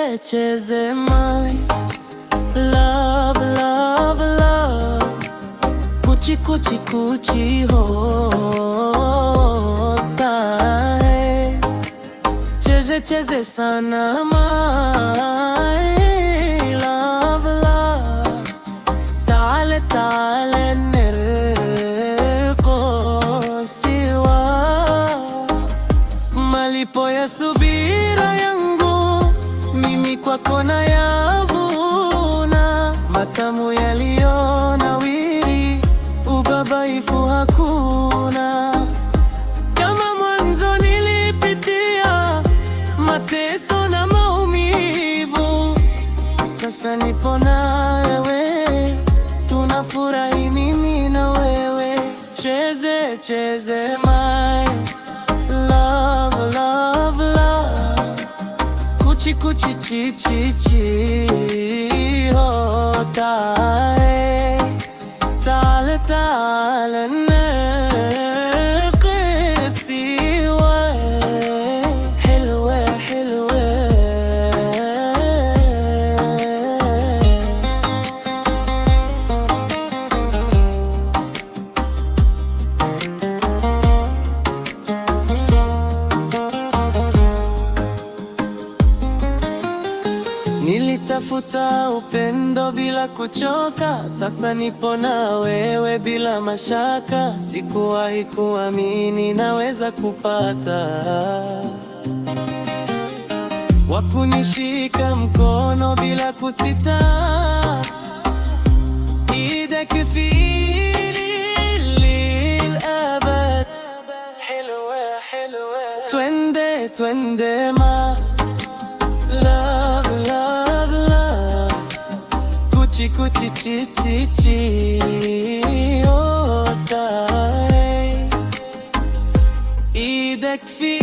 cheze cheze my love love love, kuchi kuchi kuchi hota hai, cheze cheze sana my love love, taale taale nirqos siwa, malipo ya subira yangu mimi kwako nayavuna, matamu yaliyonawiri, ubabaifu hakuna. Kama mwanzo nilipitia mateso na maumivu, sasa nipo na wewe, tunafurahi mimi na wewe. Cheze cheze my love love love, kuchi kuchi chi chi chi hota hai, taale taale nirqis siwa, hilwa hilwa. Nilitafuta upendo bila kuchoka, sasa nipo na wewe bila mashaka. Sikuwahi kuamini naweza kupata wakunishika mkono bila kusita, idek fi lilabad, hilwa hilwa. Twende twende ma love love love, kuchi kuchi chi chi chi hota hai, idek fi